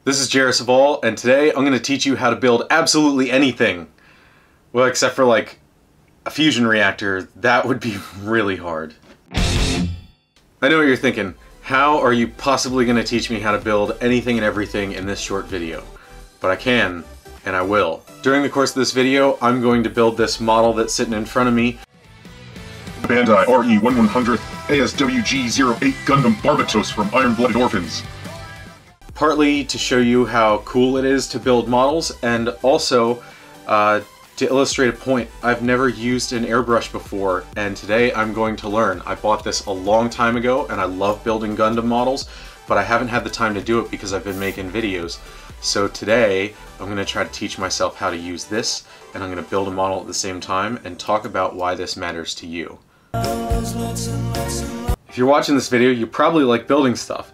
This is JAIRUS of all, and today I'm going to teach you how to build absolutely anything. Well, except for like a fusion reactor. That would be really hard. I know what you're thinking. How are you possibly going to teach me how to build anything and everything in this short video? But I can, and I will. During the course of this video, I'm going to build this model that's sitting in front of me. Bandai RE1100 ASWG-08 Gundam Barbatos from Iron-Blooded Orphans. Partly to show you how cool it is to build models, and also to illustrate a point. I've never used an airbrush before, and today I'm going to learn. I bought this a long time ago, and I love building Gundam models, but I haven't had the time to do it because I've been making videos. So today, I'm going to try to teach myself how to use this, and I'm going to build a model at the same time and talk about why this matters to you. If you're watching this video, you probably like building stuff.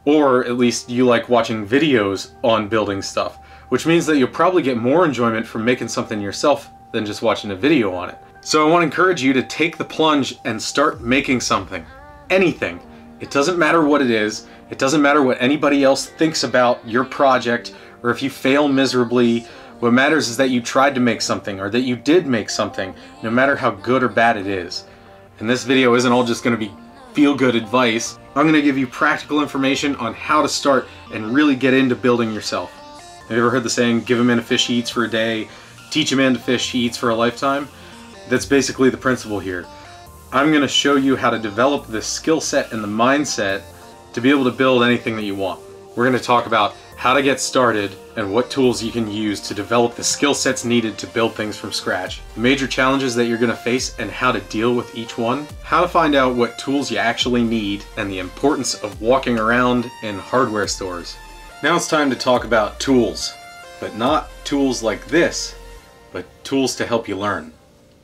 Or at least you like watching videos on building stuff, which means that you'll probably get more enjoyment from making something yourself than just watching a video on it. So I want to encourage you to take the plunge and start making something. Anything. It doesn't matter what it is. It doesn't matter what anybody else thinks about your project, or if you fail miserably. What matters is that you tried to make something, or that you did make something, no matter how good or bad it is. And this video isn't all just going to be feel-good advice. I'm going to give you practical information on how to start and really get into building yourself. Have you ever heard the saying, give a man a fish he eats for a day, teach a man to fish he eats for a lifetime? That's basically the principle here. I'm going to show you how to develop the skill set and the mindset to be able to build anything that you want. We're going to talk about how to get started and what tools you can use to develop the skill sets needed to build things from scratch. The major challenges that you're going to face and how to deal with each one. How to find out what tools you actually need and the importance of walking around in hardware stores. Now it's time to talk about tools, but not tools like this, but tools to help you learn.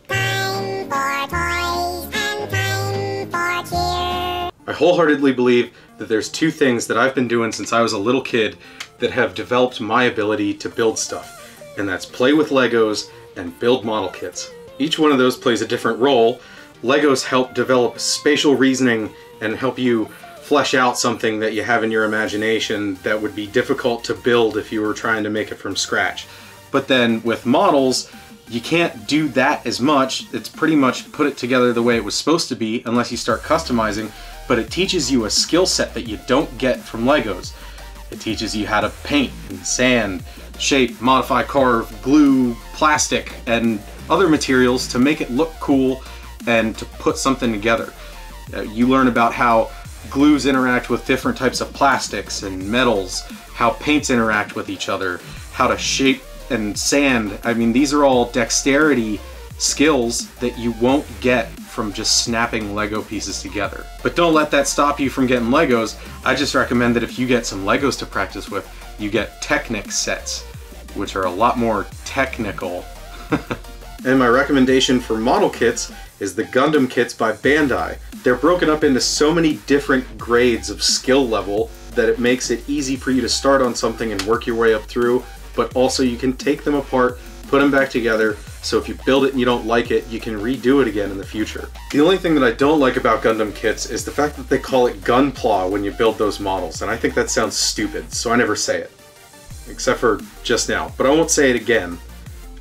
Time for toys and time for cheer. I wholeheartedly believe that there's two things that I've been doing since I was a little kid that have developed my ability to build stuff, and that's play with Legos and build model kits. Each one of those plays a different role. Legos help develop spatial reasoning and help you flesh out something that you have in your imagination that would be difficult to build if you were trying to make it from scratch. But then with models, you can't do that as much. It's pretty much put it together the way it was supposed to be unless you start customizing, but it teaches you a skill set that you don't get from Legos. It teaches you how to paint and sand, shape, modify, carve, glue, plastic, and other materials to make it look cool and to put something together. You learn about how glues interact with different types of plastics and metals, how paints interact with each other, how to shape and sand. I mean, these are all dexterity skills that you won't get from just snapping Lego pieces together. But don't let that stop you from getting Legos. I just recommend that if you get some Legos to practice with, you get Technic sets, which are a lot more technical. And my recommendation for model kits is the Gundam kits by Bandai. They're broken up into so many different grades of skill level that it makes it easy for you to start on something and work your way up through, but also you can take them apart, put them back together, so if you build it and you don't like it, you can redo it again in the future. The only thing that I don't like about Gundam kits is the fact that they call it Gunpla when you build those models, and I think that sounds stupid, so I never say it. Except for just now, but I won't say it again.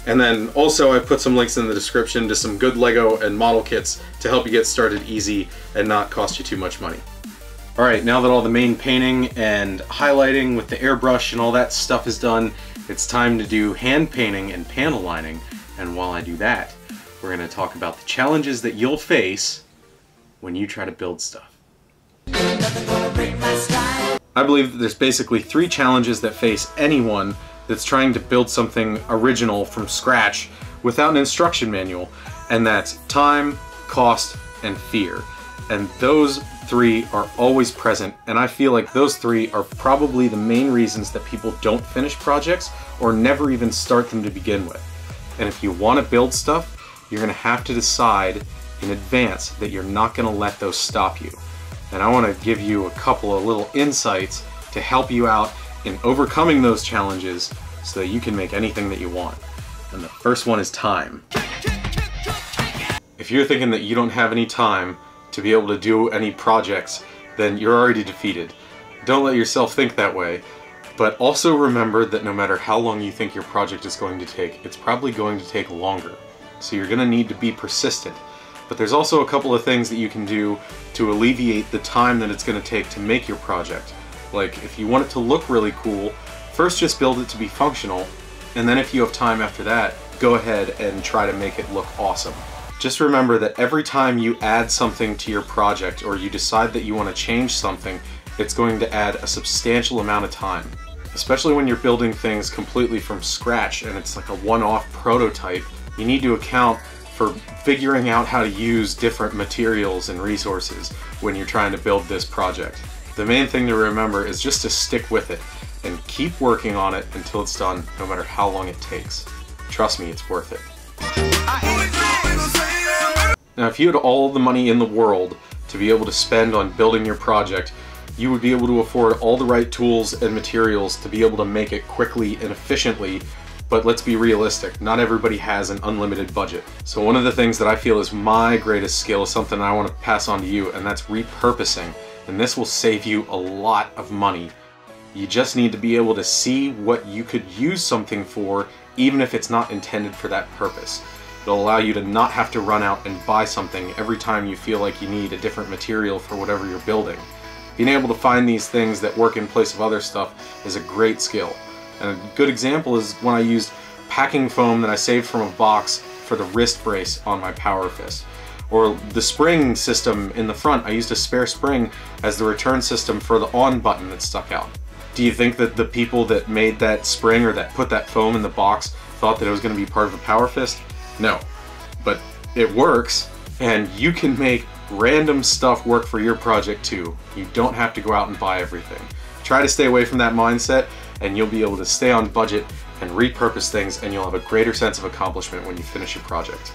And then also I put some links in the description to some good Lego and model kits to help you get started easy and not cost you too much money. Alright, now that all the main painting and highlighting with the airbrush and all that stuff is done, it's time to do hand painting and panel lining. And while I do that, we're going to talk about the challenges that you'll face when you try to build stuff. I believe that there's basically three challenges that face anyone that's trying to build something original from scratch without an instruction manual, and that's time, cost, and fear. And those three are always present, and I feel like those three are probably the main reasons that people don't finish projects or never even start them to begin with. And if you want to build stuff, you're going to have to decide in advance that you're not going to let those stop you. And I want to give you a couple of little insights to help you out in overcoming those challenges so that you can make anything that you want. And the first one is time. If you're thinking that you don't have any time to be able to do any projects, then you're already defeated. Don't let yourself think that way. But also remember that no matter how long you think your project is going to take, it's probably going to take longer. So you're going to need to be persistent. But there's also a couple of things that you can do to alleviate the time that it's going to take to make your project. Like, if you want it to look really cool, first just build it to be functional, and then if you have time after that, go ahead and try to make it look awesome. Just remember that every time you add something to your project or you decide that you want to change something, it's going to add a substantial amount of time. Especially when you're building things completely from scratch and it's like a one-off prototype, you need to account for figuring out how to use different materials and resources when you're trying to build this project. The main thing to remember is just to stick with it and keep working on it until it's done, no matter how long it takes. Trust me, it's worth it. Now, if you had all the money in the world to be able to spend on building your project, you would be able to afford all the right tools and materials to be able to make it quickly and efficiently. But let's be realistic, not everybody has an unlimited budget. So one of the things that I feel is my greatest skill is something I want to pass on to you, and that's repurposing. And this will save you a lot of money. You just need to be able to see what you could use something for, even if it's not intended for that purpose. It'll allow you to not have to run out and buy something every time you feel like you need a different material for whatever you're building. Being able to find these things that work in place of other stuff is a great skill. And a good example is when I used packing foam that I saved from a box for the wrist brace on my Power Fist. Or the spring system in the front, I used a spare spring as the return system for the on button that stuck out. Do you think that the people that made that spring or that put that foam in the box thought that it was going to be part of the Power Fist? No. But it works, and you can make random stuff work for your project too. You don't have to go out and buy everything. Try to stay away from that mindset, and you'll be able to stay on budget and repurpose things, and you'll have a greater sense of accomplishment when you finish your project.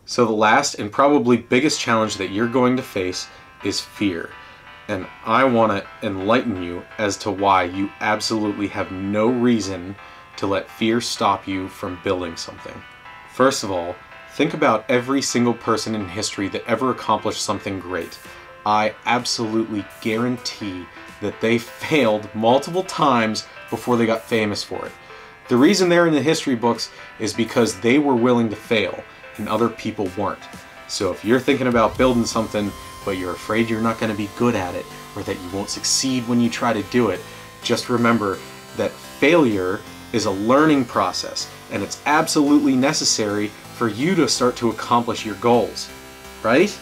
So the last and probably biggest challenge that you're going to face is fear. And I want to enlighten you as to why you absolutely have no reason to let fear stop you from building something. First of all, think about every single person in history that ever accomplished something great. I absolutely guarantee that they failed multiple times before they got famous for it. The reason they're in the history books is because they were willing to fail and other people weren't. So if you're thinking about building something but you're afraid you're not going to be good at it or that you won't succeed when you try to do it, just remember that failure is a learning process and it's absolutely necessary for you to start to accomplish your goals, right?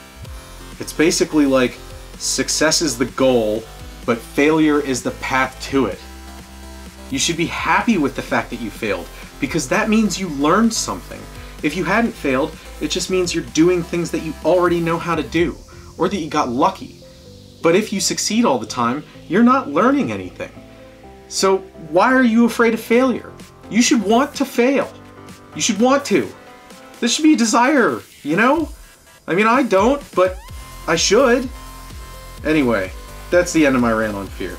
It's basically like success is the goal, but failure is the path to it. You should be happy with the fact that you failed, because that means you learned something. If you hadn't failed, it just means you're doing things that you already know how to do, or that you got lucky. But if you succeed all the time, you're not learning anything. So why are you afraid of failure? You should want to fail. You should want to. This should be a desire, you know? I mean, I don't, but I should. Anyway, that's the end of my rant on fear.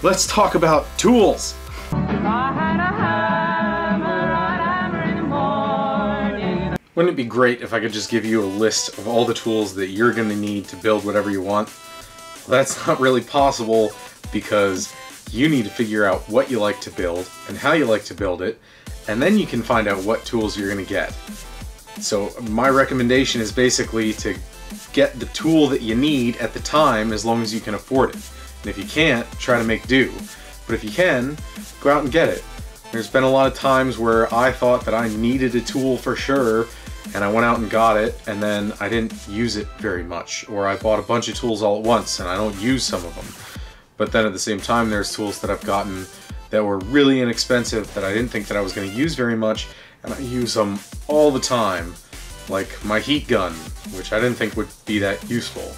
Let's talk about tools. Wouldn't it be great if I could just give you a list of all the tools that you're going to need to build whatever you want? Well, that's not really possible because you need to figure out what you like to build and how you like to build it, and then you can find out what tools you're going to get. So my recommendation is basically to get the tool that you need at the time as long as you can afford it. And if you can't, try to make do. But if you can, go out and get it. There's been a lot of times where I thought that I needed a tool for sure, and I went out and got it, and then I didn't use it very much. Or I bought a bunch of tools all at once, and I don't use some of them. But then at the same time, there's tools that I've gotten that were really inexpensive that I didn't think that I was going to use very much, and I use them all the time. Like my heat gun, which I didn't think would be that useful.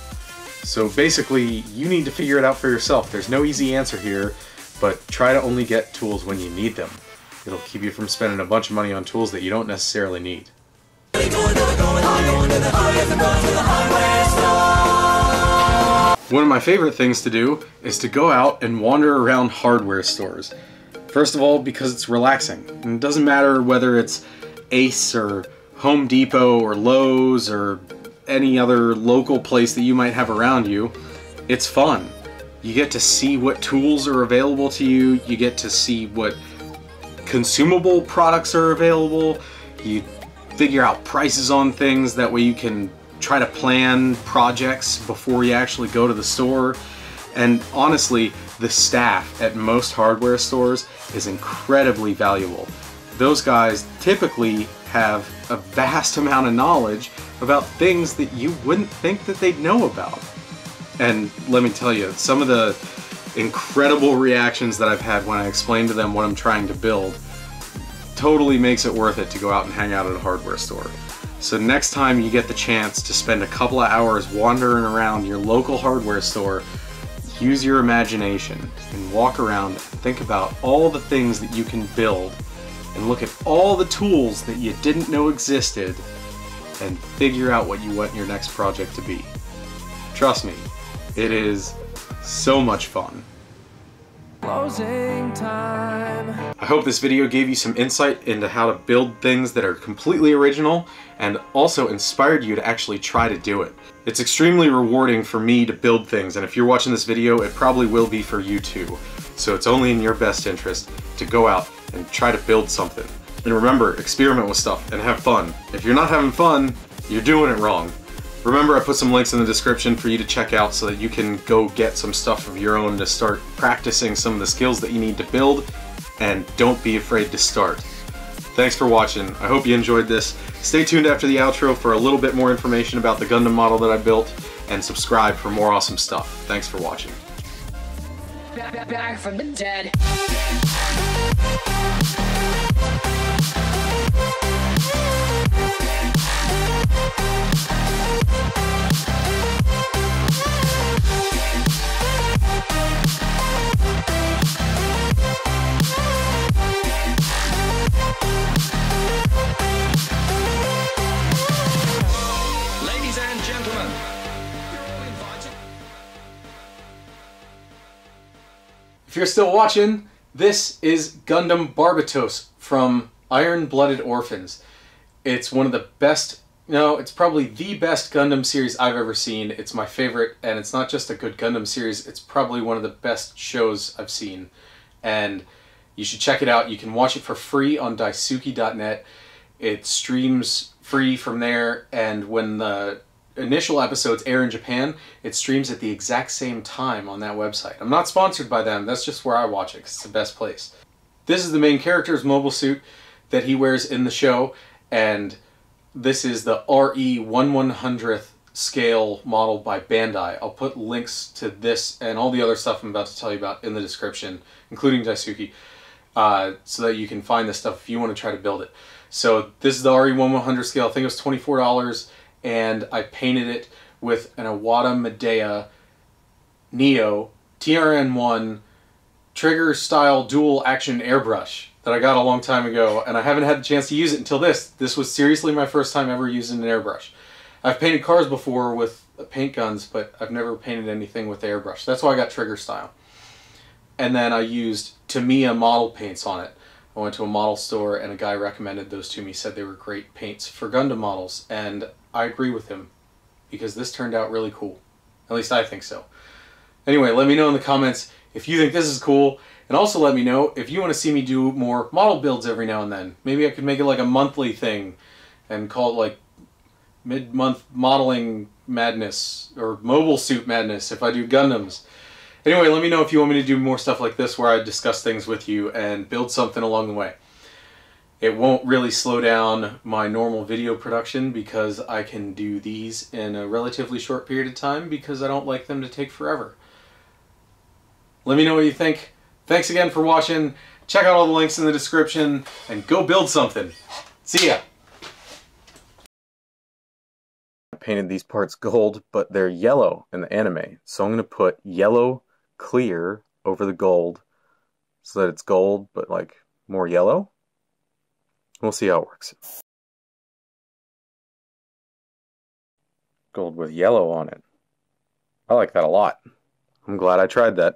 So basically, you need to figure it out for yourself. There's no easy answer here, but try to only get tools when you need them. It'll keep you from spending a bunch of money on tools that you don't necessarily need. One of my favorite things to do is to go out and wander around hardware stores. First of all, because it's relaxing. And it doesn't matter whether it's Ace or Home Depot or Lowe's or any other local place that you might have around you, it's fun. You get to see what tools are available to you, you get to see what consumable products are available, you figure out prices on things, that way you can try to plan projects before you actually go to the store. And honestly, the staff at most hardware stores is incredibly valuable. Those guys typically have a vast amount of knowledge about things that you wouldn't think that they'd know about. And let me tell you, some of the incredible reactions that I've had when I explain to them what I'm trying to build totally makes it worth it to go out and hang out at a hardware store. So next time you get the chance to spend a couple of hours wandering around your local hardware store, use your imagination and walk around and think about all the things that you can build and look at all the tools that you didn't know existed and figure out what you want your next project to be. Trust me, it is so much fun. Closing time. I hope this video gave you some insight into how to build things that are completely original and also inspired you to actually try to do it. It's extremely rewarding for me to build things, and if you're watching this video, it probably will be for you too. So it's only in your best interest to go out and try to build something. And remember, experiment with stuff and have fun. If you're not having fun, you're doing it wrong. Remember, I put some links in the description for you to check out so that you can go get some stuff of your own to start practicing some of the skills that you need to build, and don't be afraid to start. Thanks for watching. I hope you enjoyed this. Stay tuned after the outro for a little bit more information about the Gundam model that I built, and subscribe for more awesome stuff. Thanks for watching. Back from the dead. Ladies and gentlemen, you're all invited. If you're still watching, this is Gundam Barbatos from Iron-Blooded Orphans. It's one of the best, no, it's probably the best Gundam series I've ever seen. It's my favorite, and it's not just a good Gundam series, it's probably one of the best shows I've seen. And you should check it out. You can watch it for free on daisuki.net. It streams free from there, and when the initial episodes air in Japan, it streams at the exact same time on that website. I'm not sponsored by them, that's just where I watch it, 'cause it's the best place. This is the main character's mobile suit that he wears in the show, and this is the RE 1/100th scale model by Bandai. I'll put links to this and all the other stuff I'm about to tell you about in the description, including Daisuki, so that you can find this stuff if you want to try to build it. So this is the RE 1/100 scale. I think it was $24, and I painted it with an Iwata Medea Neo TRN1 trigger style dual action airbrush that I got a long time ago, and I haven't had the chance to use it until this. This was seriously my first time ever using an airbrush. I've painted cars before with paint guns, but I've never painted anything with the airbrush. That's why I got trigger style. And then I used Tamiya model paints on it. I went to a model store and a guy recommended those to me, said they were great paints for Gundam models, and I agree with him because this turned out really cool. At least I think so. Anyway, let me know in the comments if you think this is cool, and also let me know if you want to see me do more model builds every now and then. Maybe I could make it like a monthly thing and call it like mid-month modeling madness or mobile suit madness if I do Gundams. Anyway, let me know if you want me to do more stuff like this where I discuss things with you and build something along the way. It won't really slow down my normal video production because I can do these in a relatively short period of time because I don't like them to take forever. Let me know what you think. Thanks again for watching. Check out all the links in the description and go build something. See ya! I painted these parts gold, but they're yellow in the anime. So I'm going to put yellow clear over the gold so that it's gold but like more yellow. We'll see how it works. Gold with yellow on it. I like that a lot. I'm glad I tried that.